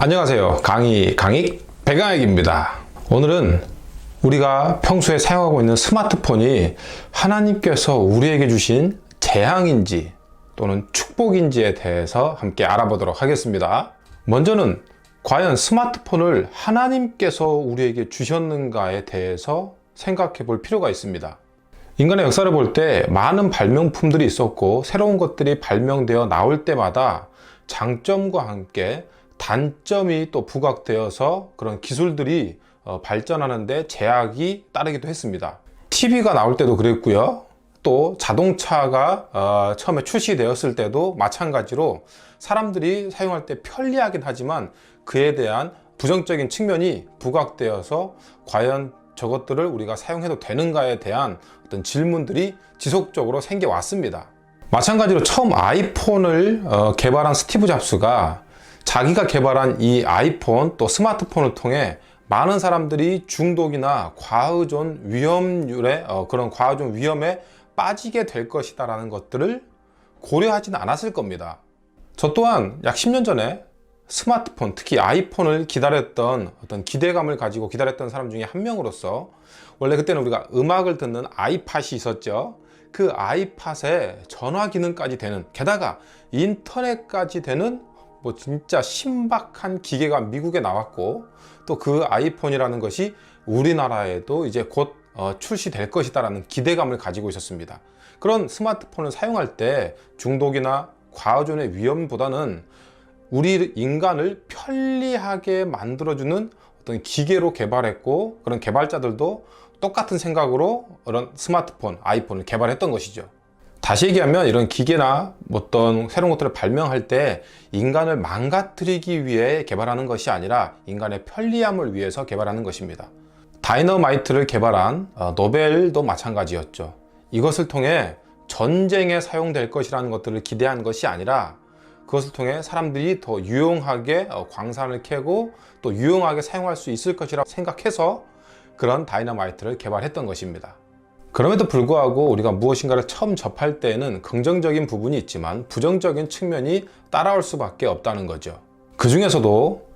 안녕하세요. 강익 백강익입니다. 오늘은 우리가 평소에 사용하고 있는 스마트폰이 하나님께서 우리에게 주신 재앙인지 또는 축복인지에 대해서 함께 알아보도록 하겠습니다. 먼저는 과연 스마트폰을 하나님께서 우리에게 주셨는가에 대해서 생각해 볼 필요가 있습니다. 인간의 역사를 볼 때 많은 발명품들이 있었고 새로운 것들이 발명되어 나올 때마다 장점과 함께 단점이 또 부각되어서 그런 기술들이 발전하는데 제약이 따르기도 했습니다. TV가 나올 때도 그랬고요. 또 자동차가 처음에 출시되었을 때도 마찬가지로 사람들이 사용할 때 편리하긴 하지만 그에 대한 부정적인 측면이 부각되어서 과연 저것들을 우리가 사용해도 되는가에 대한 어떤 질문들이 지속적으로 생겨왔습니다. 마찬가지로 처음 아이폰을 개발한 스티브 잡스가 자기가 개발한 이 아이폰 또 스마트폰을 통해 많은 사람들이 중독이나 과의존 위험률에 그런 과의존 위험에 빠지게 될 것이다 라는 것들을 고려하지는 않았을 겁니다. 저 또한 약 10년 전에 스마트폰, 특히 아이폰을 기다렸던 어떤 기대감을 가지고 기다렸던 사람 중에 한 명으로서, 원래 그때는 우리가 음악을 듣는 아이팟이 있었죠. 그 아이팟에 전화 기능까지 되는, 게다가 인터넷까지 되는 진짜 신박한 기계가 미국에 나왔고, 또 그 아이폰이라는 것이 우리나라에도 이제 곧 출시될 것이다 라는 기대감을 가지고 있었습니다. 그런 스마트폰을 사용할 때 중독이나 과의존의 위험보다는 우리 인간을 편리하게 만들어주는 어떤 기계로 개발했고, 그런 개발자들도 똑같은 생각으로 그런 스마트폰, 아이폰을 개발했던 것이죠. 다시 얘기하면 이런 기계나 어떤 새로운 것들을 발명할 때 인간을 망가뜨리기 위해 개발하는 것이 아니라 인간의 편리함을 위해서 개발하는 것입니다. 다이너마이트를 개발한 노벨도 마찬가지였죠. 이것을 통해 전쟁에 사용될 것이라는 것들을 기대한 것이 아니라 그것을 통해 사람들이 더 유용하게 광산을 캐고 또 유용하게 사용할 수 있을 것이라고 생각해서 그런 다이너마이트를 개발했던 것입니다. 그럼에도 불구하고 우리가 무엇인가를 처음 접할 때에는 긍정적인 부분이 있지만 부정적인 측면이 따라올 수밖에 없다는 거죠. 그 중에서도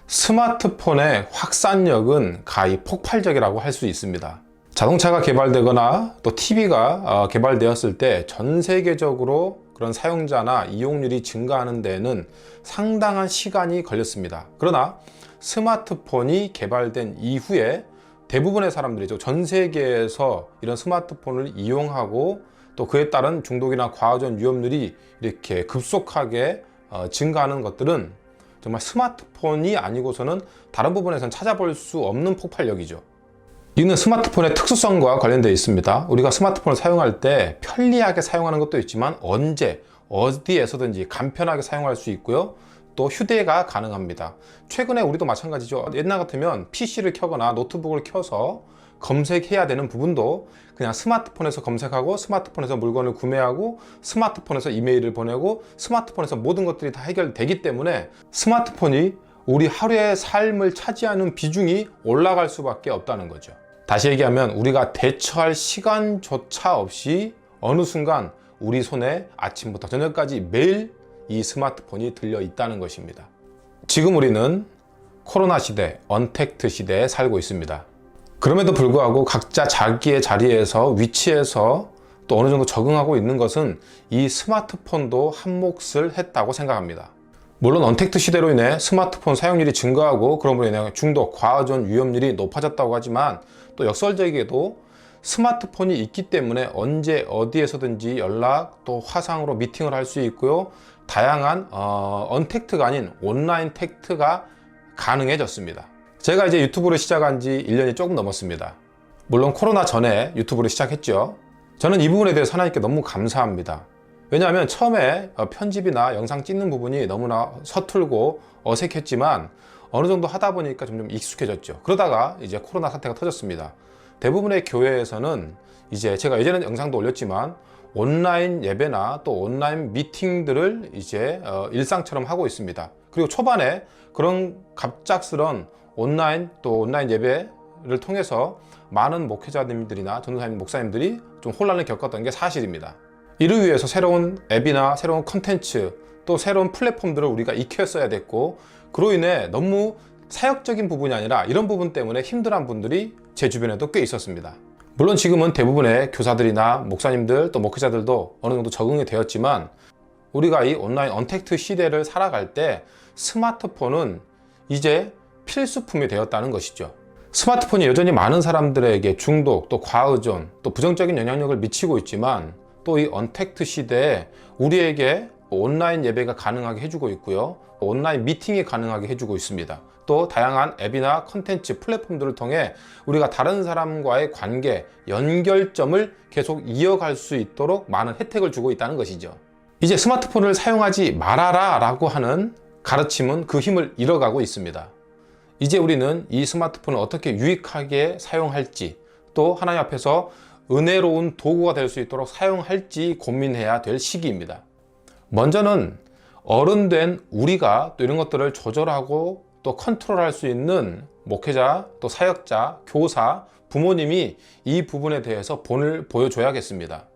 스마트폰의 확산력은 가히 폭발적이라고 할 수 있습니다. 자동차가 개발되거나 또 TV가 개발되었을 때 전 세계적으로 그런 사용자나 이용률이 증가하는 데에는 상당한 시간이 걸렸습니다. 그러나 스마트폰이 개발된 이후에 대부분의 사람들이죠, 전 세계에서 이런 스마트폰을 이용하고 또 그에 따른 중독이나 과의존 위험률이 이렇게 급속하게 증가하는 것들은 정말 스마트폰이 아니고서는 다른 부분에서는 찾아볼 수 없는 폭발력이죠. 이는 스마트폰의 특수성과 관련되어 있습니다. 우리가 스마트폰을 사용할 때 편리하게 사용하는 것도 있지만 언제 어디에서든지 간편하게 사용할 수 있고요. 또 휴대가 가능합니다. 최근에 우리도 마찬가지죠. 옛날 같으면 PC를 켜거나 노트북을 켜서 검색해야 되는 부분도 그냥 스마트폰에서 검색하고 스마트폰에서 물건을 구매하고 스마트폰에서 이메일을 보내고 스마트폰에서 모든 것들이 다 해결되기 때문에 스마트폰이 우리 하루의 삶을 차지하는 비중이 올라갈 수밖에 없다는 거죠. 다시 얘기하면 우리가 대처할 시간조차 없이 어느 순간 우리 손에 아침부터 저녁까지 매일 이 스마트폰이 들려 있다는 것입니다. 지금 우리는 코로나 시대, 언택트 시대에 살고 있습니다. 그럼에도 불구하고 각자 자기의 자리에서 위치에서 또 어느 정도 적응하고 있는 것은 이 스마트폰도 한 몫을 했다고 생각합니다. 물론 언택트 시대로 인해 스마트폰 사용률이 증가하고 그럼으로 인해 중독, 과의존 위험률이 높아졌다고 하지만 또 역설적이게도 스마트폰이 있기 때문에 언제 어디에서든지 연락 또 화상으로 미팅을 할 수 있고요. 다양한 언택트가 아닌 온라인 택트가 가능해졌습니다. 제가 이제 유튜브를 시작한 지 1년이 조금 넘었습니다. 물론 코로나 전에 유튜브를 시작했죠. 저는 이 부분에 대해서 하나님께 너무 감사합니다. 왜냐하면 처음에 편집이나 영상 찍는 부분이 너무나 서툴고 어색했지만 어느 정도 하다 보니까 점점 익숙해졌죠. 그러다가 이제 코로나 사태가 터졌습니다. 대부분의 교회에서는 이제 제가 예전에 영상도 올렸지만 온라인 예배나 또 온라인 미팅들을 이제 일상처럼 하고 있습니다. 그리고 초반에 그런 갑작스런 온라인 또 온라인 예배를 통해서 많은 목회자님들이나 전도사님, 목사님들이 좀 혼란을 겪었던 게 사실입니다. 이를 위해서 새로운 앱이나 새로운 컨텐츠 또 새로운 플랫폼들을 우리가 익혔어야 됐고, 그로 인해 너무 사역적인 부분이 아니라 이런 부분 때문에 힘들어한 분들이 제 주변에도 꽤 있었습니다. 물론 지금은 대부분의 교사들이나 목사님들 또 목회자들도 어느 정도 적응이 되었지만 우리가 이 온라인 언택트 시대를 살아갈 때 스마트폰은 이제 필수품이 되었다는 것이죠. 스마트폰이 여전히 많은 사람들에게 중독, 또 과의존, 또 부정적인 영향력을 미치고 있지만 또 이 언택트 시대에 우리에게 온라인 예배가 가능하게 해주고 있고요. 온라인 미팅이 가능하게 해주고 있습니다. 또 다양한 앱이나 컨텐츠, 플랫폼들을 통해 우리가 다른 사람과의 관계, 연결점을 계속 이어갈 수 있도록 많은 혜택을 주고 있다는 것이죠. 이제 스마트폰을 사용하지 말아라 라고 하는 가르침은 그 힘을 잃어가고 있습니다. 이제 우리는 이 스마트폰을 어떻게 유익하게 사용할지, 또 하나님 앞에서 은혜로운 도구가 될 수 있도록 사용할지 고민해야 될 시기입니다. 먼저는 어른된 우리가 또 이런 것들을 조절하고 또 컨트롤할 수 있는 목회자, 또 사역자, 교사, 부모님이 이 부분에 대해서 본을 보여줘야겠습니다.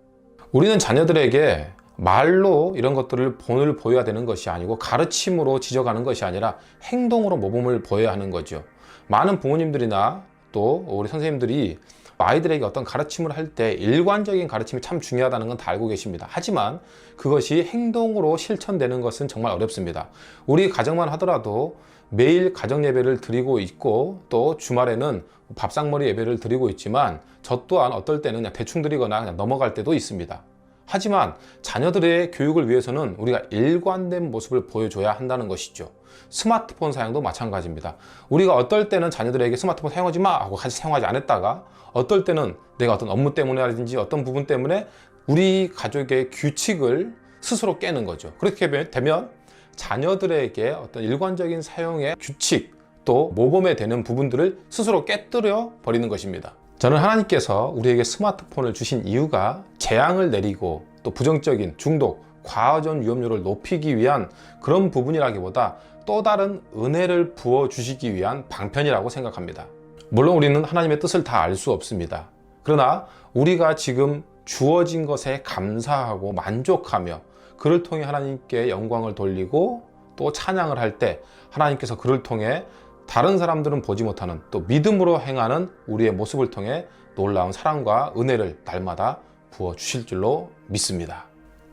우리는 자녀들에게 말로 이런 것들을 본을 보여야 되는 것이 아니고 가르침으로 지적하는 것이 아니라 행동으로 모범을 보여야 하는 거죠. 많은 부모님들이나 또 우리 선생님들이 아이들에게 어떤 가르침을 할 때 일관적인 가르침이 참 중요하다는 건 다 알고 계십니다. 하지만 그것이 행동으로 실천되는 것은 정말 어렵습니다. 우리 가정만 하더라도 매일 가정 예배를 드리고 있고 또 주말에는 밥상머리 예배를 드리고 있지만 저 또한 어떨 때는 그냥 대충 드리거나 그냥 넘어갈 때도 있습니다. 하지만 자녀들의 교육을 위해서는 우리가 일관된 모습을 보여줘야 한다는 것이죠. 스마트폰 사용도 마찬가지입니다. 우리가 어떨 때는 자녀들에게 스마트폰 사용하지 마 하고 같이 사용하지 않았다가 어떨 때는 내가 어떤 업무 때문에라든지 어떤 부분 때문에 우리 가족의 규칙을 스스로 깨는 거죠. 그렇게 되면 자녀들에게 어떤 일관적인 사용의 규칙 또 모범에 되는 부분들을 스스로 깨뜨려 버리는 것입니다. 저는 하나님께서 우리에게 스마트폰을 주신 이유가 재앙을 내리고 또 부정적인 중독, 과의존 위험률을 높이기 위한 그런 부분이라기보다 또 다른 은혜를 부어주시기 위한 방편이라고 생각합니다. 물론 우리는 하나님의 뜻을 다 알 수 없습니다. 그러나 우리가 지금 주어진 것에 감사하고 만족하며 그를 통해 하나님께 영광을 돌리고 또 찬양을 할 때 하나님께서 그를 통해 다른 사람들은 보지 못하는 또 믿음으로 행하는 우리의 모습을 통해 놀라운 사랑과 은혜를 날마다 부어주실 줄로 믿습니다.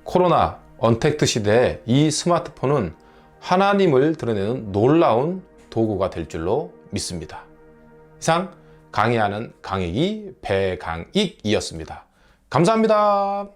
코로나 언택트 시대에 이 스마트폰은 하나님을 드러내는 놀라운 도구가 될 줄로 믿습니다. 이상 강의하는 강익이 배강익이었습니다. 감사합니다.